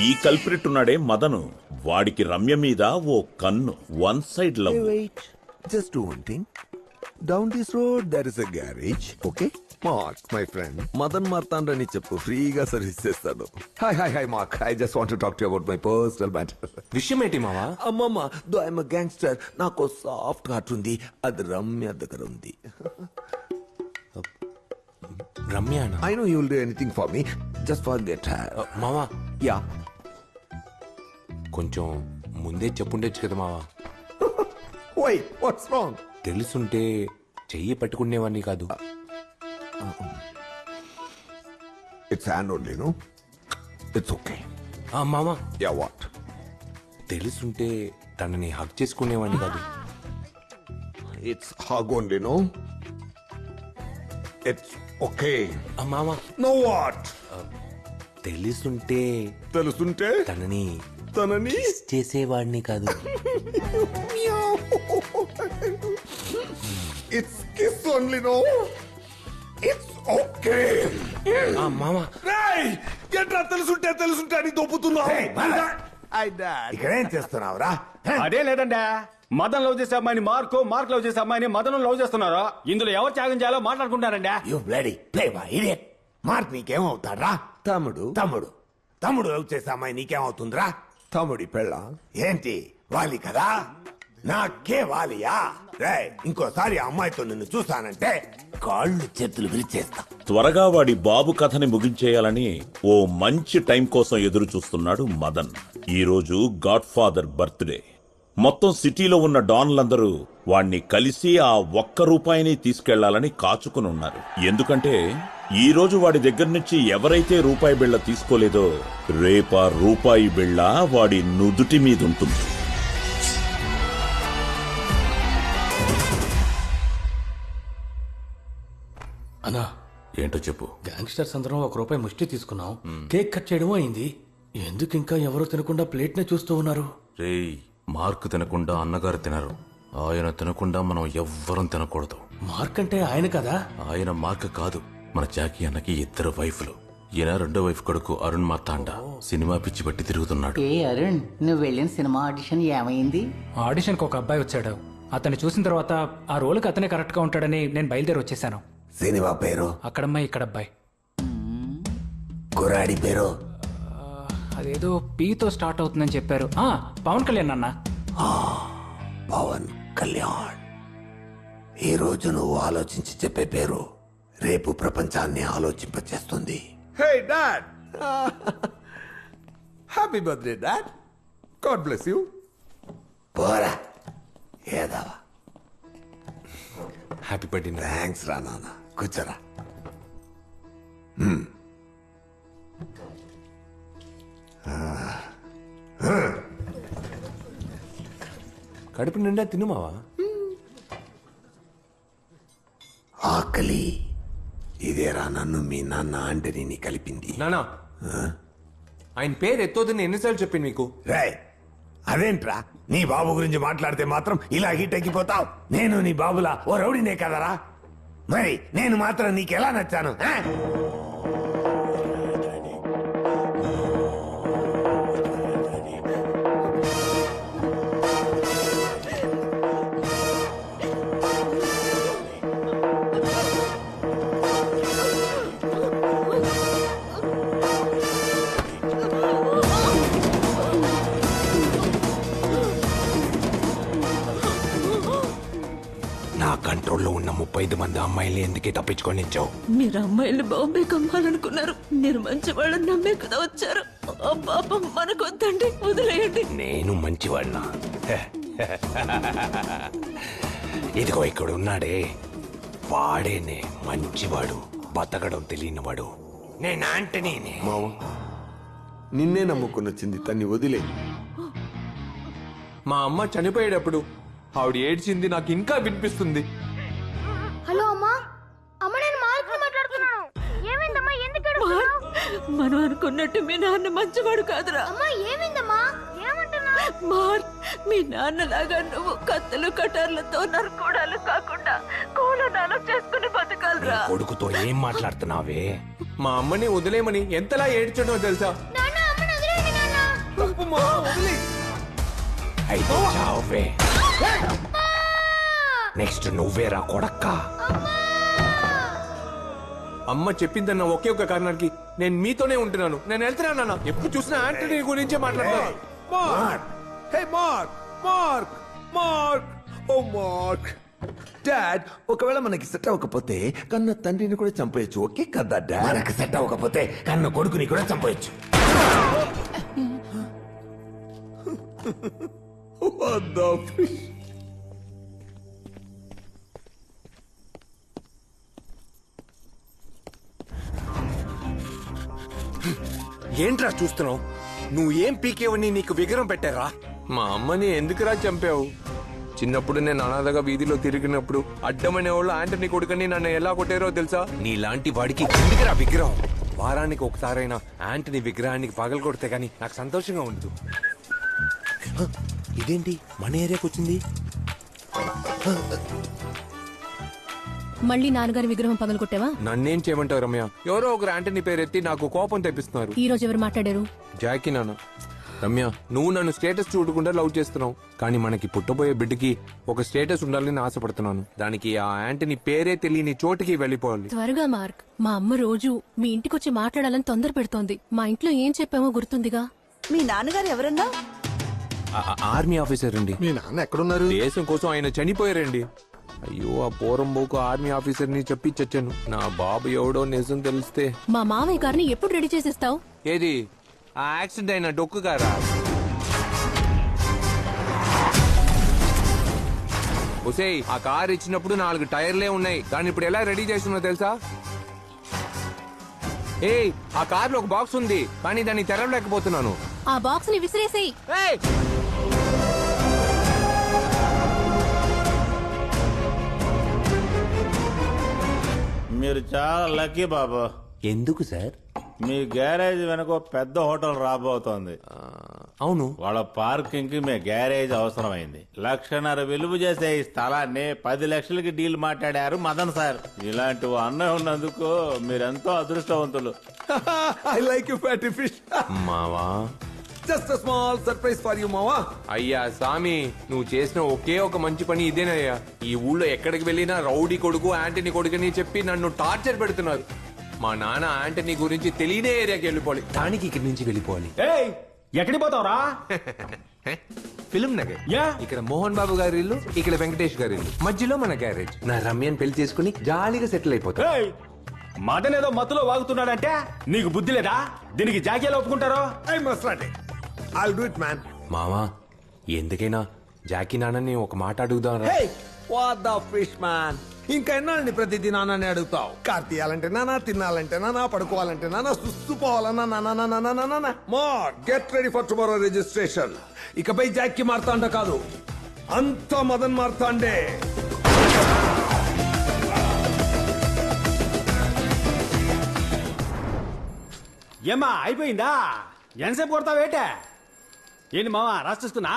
ఈ కల్ప్రిట్ ఉన్నాడే మదను, వాడికి రమ్య మీద ఓ కన్ను. One side love. Wait, just do one thing. Down this road, there is a garage, okay? Mark, my friend. Madan Martan Rani Chappu, freega service chestanu. Hi, Mark. I just want to talk to you about my personal matter. విషయం ఏంటి మావా? Mama, though I'm a gangster, నాకు soft heart ఉంది. అది రమ్య దగ్గర ఉంది. రమ్యానా? I know you will do anything for me. Just forget her. మావా Yeah. కొంచెం ముందే చెప్పుండొచ్చు కదా మావా. Why? What's wrong? తెలుసుంటే చెయ్యి పట్టుకునేవాడిని కాదు. It's hand only, no? It's okay. మావా Yeah, what? తెలుసుంటే తనని హక్ చేసుకునేవాడిని కాదు. It's hug only, no? It's okay. మావా No what? తెలుసుంటే తెలుసుంటే తనని తనని చేసేవాడిని కాదు. It's kiss only, no? It's okay. మావా ఎట్లా తెలుసుంటే అని దొప్పుతున్నావు. ఇక్కడేం చేస్తున్నావురా? అదే లేదండి, మదన్ లవ్ చేసే అమ్మాయిని మార్క్, మార్క్ లవ్ చేసే అమ్మాయిని మదన్ లవ్ చేస్తున్నారు. ఇందులో ఎవరు త్యాగం చేయాలో మాట్లాడుకుంటారండి. You bloody playboy idiot. Mark నీకేమవుతాడ్రా? తమ్ముడు లవ్ చేసే అమ్మాయి నీకేమవుతుందిరా? తమ్ముడి పెళ్ళ ఏంటి వాలి కదా? నాకే వాలియా? రేయ్, ఇంకోసారి ఆ అమ్మాయితో నిన్ను చూస్తానంటే కాళ్ళు చేతులు విరిచేస్తా. త్వరగా వాడి బాబు కథని ముగించేయాలని ఓ మంచి టైం కోసం ఎదురు చూస్తున్నాడు మదన్. ఈ రోజు గాడ్ ఫాదర్ బర్త్డే. మొత్తం సిటీలో ఉన్న డాన్లందరూ వాణ్ణి కలిసి ఆ ₹1 తీసుకెళ్లాలని కాచుకుని ఉన్నారు. ఎందుకంటే ఈ రోజు వాడి దగ్గర నుంచి ఎవరైతే రూపాయి బిళ్ళ తీసుకోలేదో రేపా రూపాయి బిళ్ళ వాడి నుదుటి మీదుంటుంది. అన్నా ఏంటో చెప్పు. గ్యాంగ్స్టర్స్ అందరం ₹1 ముష్టి తీసుకున్నాం. కేక్ కట్ చేయడం అయింది. ఎందుకు ఇంకా ఎవరు తినకుండా ప్లేట్ నే చూస్తూ ఉన్నారు? రేయ్, మార్క్ తినకుండా అన్నగారు తినరు. ఆయన తినకుండా మనం ఎవ్వరం తినకూడదు. మార్క్ అంటే ఆయన కదా? ఆయన మార్క్ కాదు, మన జాకీ అన్నకి 2 వైఫ్లు. ఈయన 2వ వైఫ్ కొడుకు అరుణ్ మార్తాండా. సినిమా పిచ్చి పట్టి తిరుగుతున్నాడు. ఏ అరుణ్, నువ్వు వెళ్ళిన సినిమా ఆడిషన్ ఏమైంది? ఆడిషన్కి ఒక అబ్బాయి వచ్చాడు. అతన్ని చూసిన తర్వాత ఆ రోల్కి అతనే కరెక్ట్గా ఉంటాడని నేను బయలుదేరి వచ్చేసాను. సినిమా పేరు? అక్కడమ్మాయి ఇక్కడ అబ్బాయి. కురాడి పేరు? అదేదో పీతో స్టార్ట్ అవుతుందని చెప్పారు. పవన్ కళ్యాణ్ అన్న. పవన్ కళ్యాణ్. ఈ రోజు నువ్వు ఆలోచించి చెప్పే పేరు రేపు ప్రపంచాన్ని ఆలోచింపచేస్తుంది. Hey dad, happy birthday dad. God bless you. పోరా ఏదావా. Happy birthday. థ్యాంక్స్ రా నాన్న. కూర్చోరా. కడుపు నిండా తిను మావా. ఆకలి ఇదేరా నన్ను మీ నాన్న ఆంటనీని కలిపింది. నానా, ఆయన పేరు ఎత్తోదని ఎన్నిసార్లు చెప్పింది మీకు? రే, అదేంట్రా నీ బాబు గురించి మాట్లాడితే మాత్రం ఇలా హీట్ ఎక్కిపోతావు? నేను నీ బాబులా ఓ రౌడీనే కదరా? మరి నేను మాత్రం నీకెలా నచ్చాను? నా కంట్రోల్లో ఉన్న 35 మంది అమ్మాయిల్ని ఎందుకే తప్పించుకొని ఇచ్చావు? మీరు అమ్మాయిలు బాంబే కమ్మాలనుకున్నారు. మీరు మంచి వాళ్ళని నమ్మే కదా వచ్చారు. ఆ పాపం మనకొద్దండి, వదిలేయండి. నేను మంచివాడినా? ఇదిగో ఇక్కడ ఉన్నాడే, వాడేనే మంచివాడు, బతకడం తెలియనివాడు. నేను ఆంటనీనే. మామ, నిన్నే నమ్ముకుని వచ్చింది, తన్ని వదిలే. మా అమ్మ చనిపోయేటప్పుడు ఆవిడ ఏడ్చింది నాకు ఇంకా వినిపిస్తుంది. హలో అమ్మా. అమ్మ, నేను మార్క్ మాట్లాడుతున్నాను. ఏమైందమ్మా? ఎందుకు ఏడుస్తున్నావ్? మనం అనుకున్నట్టు మీ నాన్న మంచివాడు కాదురా. అమ్మా ఏమైందమ్మా? ఏమంటున్నావ్? మార్క్, మీ నాన్నలాగా నువ్వు కత్తులు కటార్లతో నరుకోడాలు కాకుండా కూలనాలు చేసుకుని బతకాలరా. కొడుకుతో ఏం మాట్లాడుతున్నావే? మా అమ్మని వదిలేమని ఎంతలా ఏడ్చడో తెలుసా? నాన్న, అమ్మని వదిలేయండి నాన్న. అయితే చావే. నెక్స్ట్ నువ్వేరా కొడక్క. అమ్మ చెప్పిందన్న ఒకే ఒక కారణానికి నేను మీతోనే ఉంటున్నాను. నేను వెళ్తున్నానన్న. ఎప్పుడు చూసినా ఆంటనీ గురించే మాట్లాడతాను. మార్క్, హే మార్క్, మార్క్, మార్క్, ఓ మార్క్. డాడ్, ఒకవేళ మనకి సెట్ అవ్వకపోతే కన్న తండ్రిని కూడా చంపేయచ్చు. ఓకే కదా డాడ్? మనకి సెట్ అవ్వకపోతే కన్న కొడుకుని కూడా చంపేయచ్చు. What the fish? ఏంట్రా చూస్తున్నావు? నువ్వు ఏం పీకేవని నీకు విగ్రహం పెట్టారా? మా అమ్మని ఎందుకురా చంపావు? చిన్నప్పుడు నేను అనాథగా వీధిలో తిరిగినప్పుడు అడ్డమనే వాళ్ళు ఆంటనీ కొడుకని నన్ను ఎలా కొట్టారో తెలుసా? నీలాంటి వాడికి ఎందుకురా విగ్రహం? వారానికి ఒకసారైనా ఆంటనీ విగ్రహానికి పగలు కొడితే గానీ నాకు సంతోషంగా ఉండదు. ఇదేంటి మన ఏరియాకి వచ్చింది? మళ్ళీ నాన్నగారి విగ్రహం పగలు కొట్టావా? నన్నేం చేయమంటావు రమ్య? ఎవరో ఒకరు ఆంటనీ పేరెత్తి నాకు కోపం తెప్పిస్తున్నారు. ఈ రోజు ఎవరు మాట్లాడారు? జాకీ నాన్న. రమ్య, నువ్వు నన్ను స్టేటస్ చూడకుండా లవ్ చేస్తున్నావు, కానీ మనకి పుట్టబోయే బిడ్డకి ఒక స్టేటస్ ఉండాలని ఆశపడుతున్నాను. దానికి ఆ ఆంటనీ పేరే తెలియని చోటికి వెళ్ళిపోవాలి. త్వరగా మార్క్. మా అమ్మ రోజు మీ ఇంటికొచ్చి మాట్లాడాలని తొందర పెడుతోంది. మా ఇంట్లో ఏం చెప్పామో గుర్తుందిగా? మీ నాన్నగారు ఎవరన్నా? ఆర్మీ ఆఫీసర్ అండి. మీ నాన్న ఎక్కడున్నారు? దేశం కోసం ఆయన చనిపోయారండి. అయ్యో, ఆ పోరంబోకు ఆర్మీ ఆఫీసర్ ని చెప్పి చచ్చాను. నా బాబు ఎవడో నిజం తెలిస్తే. మా మావయ్య గారిని ఎప్పుడు రెడీ చేసిస్తావు? ఏది ఆ యాక్సిడెంట్ అయిన డొక్కు గారా? ఒసేయ్, ఆ కార్ ఇచ్చినప్పుడు 4 టైర్లే ఉన్నాయి. దాన్ని ఇప్పుడు ఎలా రెడీ చేస్తున్నా తెలుసా? ఏయ్, ఆ కార్ లో ఒక బాక్స్ ఉంది, కానీ దాన్ని తెరవలేకపోతున్నాను. ఆ బాక్స్ ని విసిరేసేయ్. ఏయ్! మీరు చాలా లక్కీ బాబు. ఎందుకు సార్? మీ గ్యారేజ్ వెనక ఓ పెద్ద హోటల్ రాబోతోంది. అవును. వాళ్ళ పార్కింగ్ కి మీ గ్యారేజ్ అవసరమైంది. 1,50,000 విలువ చేసే ఈ స్థలాన్ని 10 లక్షలకి డీల్ మాట్లాడారు మదన్ సార్. ఇలాంటి ఓ అన్నయ్య ఉన్నందుకు మీరెంతో అదృష్టవంతులు. I like you, fatty fish. మావా, Just a small surprise for you, మావా. అయ్యా సామి, నువ్వు చేసిన ఒకే ఒక మంచి పని ఇదేనయ్యా. ఈ ఊళ్ళో ఎక్కడికి వెళ్ళినా రౌడీ కొడుకు ఆంటనీ కొడుకుని చెప్పి నన్ను టార్చర్ పెడుతున్నారు. మా నాన్న ఆంటనీ గురించి తెలియని ఏరియాకి వెళ్ళిపోవాలి. దానికి ఇక్కడి నుంచి వెళ్ళిపోవాలి. ఏయ్, ఎక్కడికి పోతావురా? ఫిల్మ్ నగర్. యా. ఇక్కడ మోహన్ బాబు గారి ఇల్లు, ఇక్కడ వెంకటేష్ గారి ఇల్లు, మధ్యలో మన గ్యారేజ్. నా రమ్యని పెళ్లి చేసుకుని జాలీగా సెటిల్ అయిపోతా. ఏయ్, మదన్ ఏదో మత్తులో వాగుతున్నాడంటే నీకు బుద్ధి లేదా? దీనికి జాకీలు ఒప్పుకుంటారో? I must not. I'll do it, man. మావా, ఎందుకైనా జాకీ నాన్నని ఒక మాట అడుగుదాం. Hey, what the fish, man? ఇంకా ఎన్నాళ్ళని ప్రతిదీ నాన్నని అడుగుతావు? కార్ తీయాలంటే నానా, తినాలంటే నానా, పడుకోవాలంటే నానా, సుస్తుపోవాలన్నా నానా. Mark, get ready for tomorrow registration. ఇకపై జాక్కి మారుతాండ కాదు, అంత మదన్ మారుతాండే. ఏమ్మా, అయిపోయిందా? ఎంతసేపు కొడతావేటే? ఏంటి మావా, రాసేస్తున్నా?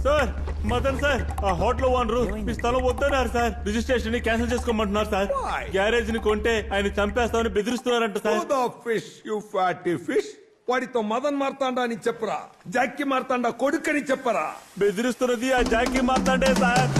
సార్, మదన్ సార్, ఆ హోటల్ ఓనరు మీ స్థలం వద్దన్నారు సార్. రిజిస్ట్రేషన్ ని క్యాన్సిల్ చేసుకోమంటున్నారు సార్. గ్యారేజ్ ని కొంటే ఆయన చంపేస్తామని బెదిరిస్తున్నారంట sir. Oh, the fish, you fatty fish. వాడితో మదన్ మార్తాండా అని చెప్పరా, జాక్కి మార్తాండా కొడుకని చెప్పరా. బెదిరిస్తున్నది ఆ జాకీ మార్తాండే సార్.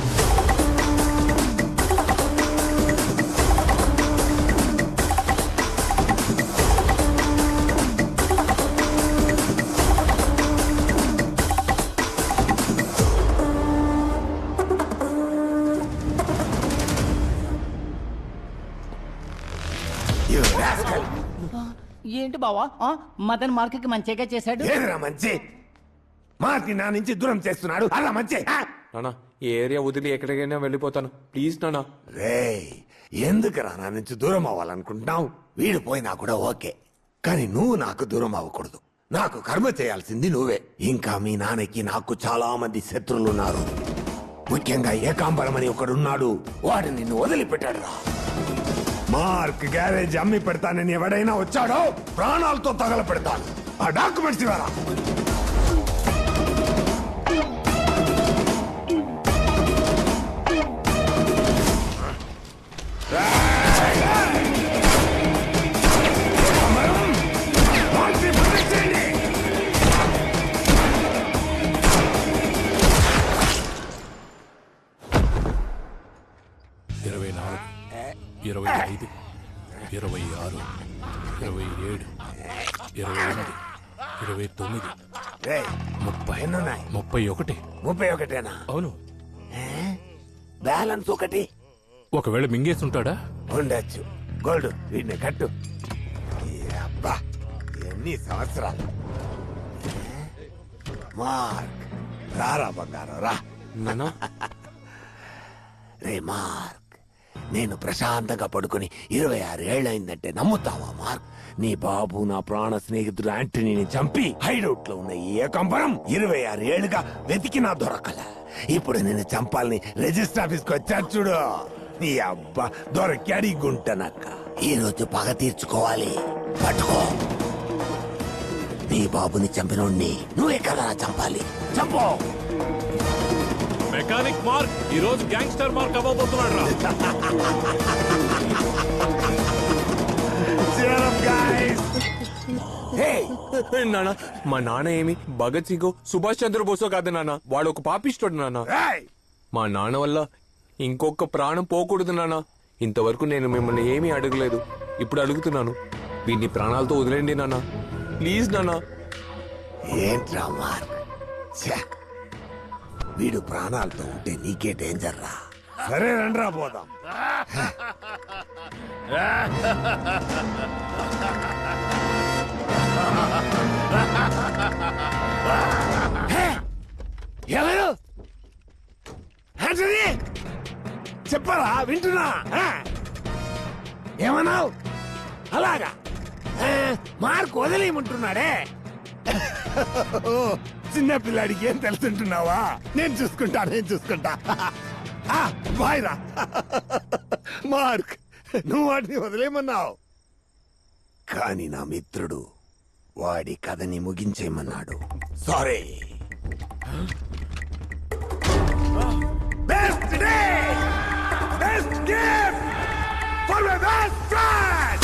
ఏంటి బావా, మదన్ మార్క్ మంచిగా చేశాడు? ఏదిరా మంచి? మార్కి నా నుంచి దూరం చేస్తున్నాడు, అలా మంచి. నానా, ఈ ఏరియా వదిలి ఎక్కడికైనా వెళ్ళిపోతాను, ప్లీజ్ నానా. రేయ్, ఎందుకురా నా నుంచి దూరం అవ్వాలనుకుంటున్నావు? వీడు పోయినా కూడా ఓకే, కానీ నువ్వు నాకు దూరం అవ్వకూడదు. నాకు కర్మ చేయాల్సింది నువ్వే. ఇంకా మీ నాన్నకి నాకు చాలా మంది శత్రులున్నారు. ముఖ్యంగా ఏకాంబరం అని ఒకడున్నాడు, వాడు నిన్ను వదిలిపెట్టాడు రా. మార్క్ గ్యారేజ్ అమ్మి పెడతానని ఎవడైనా వచ్చాడో ప్రాణాలతో తగల పెడతాను. ఆ డాక్యుమెంట్స్ ఇవ్వరా. 26, 27, 28, 29, రేయ్, 30, ఎన్నున్నాయి? 31. 31 అవును. బ్యాలెన్స్ ఒకటి ఒకవేళ మింగేస్తుంటాడా? ఉండొచ్చు. గోల్డ్ వీడిని కట్టు. ఈ అబ్బా ఎన్ని సంవత్సరాలు. మార్క్ రారా బంగారం రా. నానా రే మార్క్, నేను ప్రశాంతంగా పడుకుని 26 ఏళ్ళయిందంటే నమ్ముతావా మార్క్? నీ బాబు నా ప్రాణ స్నేహితుడు యాంటనీని చంపి హైడౌట్ లో ఉన్న ఈ ఏకంబరం 26 ఏళ్ళుగా వెతికినా దొరకల. ఇప్పుడు నేను చంపాలని రిజిస్టర్ ఆఫీస్ కి వచ్చా చూడు. నీ అబ్బా దొరకాడి గుంటనక్క. ఈ రోజు పగ తీర్చుకోవాలి. పట్టుకో. నీ బాబుని చంపినోడ్ని నువ్వే కదా చంపాలి. చంపో. మెకానిక్ మార్క్ ఈ రోజు గ్యాంగ్స్టర్ మార్క్ అవ్వబోతున్నాడు రా. నానా, మా నాన్న ఏమి భగత్ సింగ్ సుభాష్ చంద్రబోసో కాదు నాన్న, వాడు ఒక పాపిస్తాడు నాన్న. మా నాన్న వల్ల ఇంకొక ప్రాణం పోకూడదు నాన్న. ఇంతవరకు నేను మిమ్మల్ని ఏమీ అడగలేదు, ఇప్పుడు అడుగుతున్నాను. వీడిని ప్రాణాలతో వదిలేండి నాన్న, ప్లీజ్ నాన్న. ఏంట్రా మార్క్, ఛే, వీడు ప్రాణాలతో ఉంటే నీకే డేంజర్ రా. సరే రండ్రా పోదాం. ఎవరు? యాంటనీ! చెప్పరా, వింటున్నా. ఏమన్నావు? అలాగా మార్క్ వదిలేయమంటున్నాడే. చిన్న పిల్లాడికి ఏం తెలుసుంటున్నావా? నేను చూసుకుంటా. బాయ్ రా. మార్క్, నువ్వు వాడిని వదిలేయమన్నావు, కానీ నా మిత్రుడు వాడి కథని ముగించేయమన్నాడు. Sorry. Best day, best gift for my best friend.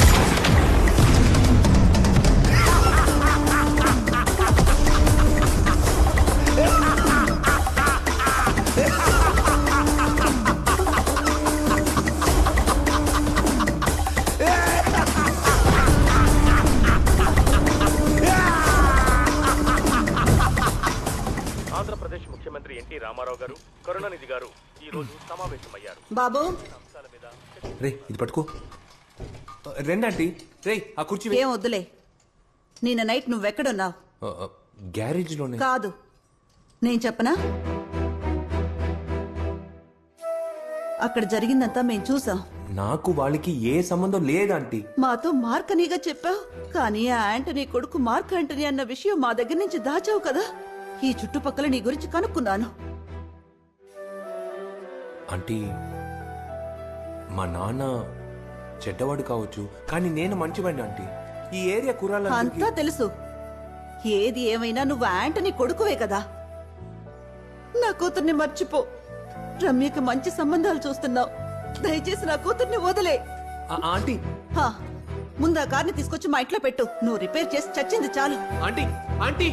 Andhra Pradesh ముఖ్యమంత్రి ఎన్టీ రామారావు గారు, కరుణానిధి గారు ఈ రోజు సమావేశమయ్యారు. బాబు రే ఇది పట్టుకో. రెండంటీ. రే ఆ కుర్చీ ఏం వద్దులే. నిన్న నైట్ నువ్వెక్కడున్నావు? గ్యారేజ్ లోనే. కాదు, నేను చెప్పనా? అక్కడ జరిగిందంతా మేం చూసాం. నాకు వాళ్ళకి ఏ సంబంధం లేదంటీ. మాతో మార్క్ అనిగా చెప్పావు, కానీ ఆ యాంటనీ కొడుకు మార్క్ యాంటనీ అన్న విషయం మా దగ్గర నుంచి దాచావు కదా. ఈ చుట్టుపక్కల నీ గురించి కనుక్కున్నాను. ఆంటీ, మా నాన్న చెడ్డవాడు కావచ్చు, కానీ నేను మంచివాడిని ఆంటీ. ఈ ఏరియా కురాల అంతా తెలుసు. ఏది ఏమైనా నువ్వు యాంటనీ కొడుకువే కదా. నా కూతుర్ని మర్చిపో. రమ్యకి మంచి సంబంధాలు చూస్తున్నావు. దయచేసి నా కూతుర్ని వదిలే. ఆంటీ, ముందు ఆ కార్ని తీసుకొచ్చి మా ఇంట్లో పెట్టు. నువ్వు రిపేర్ చేసి చచ్చింది చాలు. Aunty, aunty.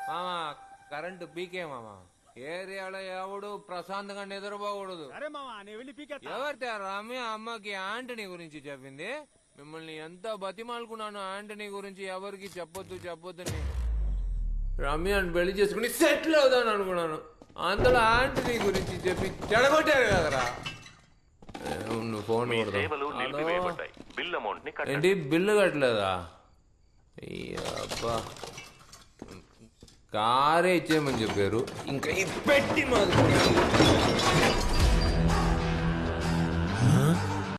మామా కరెంటు పీకే మామా. ఏరియాలో ఎవడు ప్రశాంతంగా నిద్రపోకూడదు. ఎవరితే రమ్య అమ్మకి యాంటనీ గురించి చెప్పింది? మిమ్మల్ని ఎంత బతిమాలుకున్నాను యాంటనీ గురించి ఎవరికి చెప్పొద్దని. రమ్యని పెళ్లి చేసుకుని సెటిల్ అవుదాను అనుకున్నాను. అందులో యాంటనీ గురించి చెప్పి చెడగొట్టారు కదరా. నువ్వు ఫోన్ ఏంటి బిల్లు కట్టలేదా? అబ్బా, కారే ఇచ్చేయమని చెప్పారు, ఇంకా పెట్టి మాది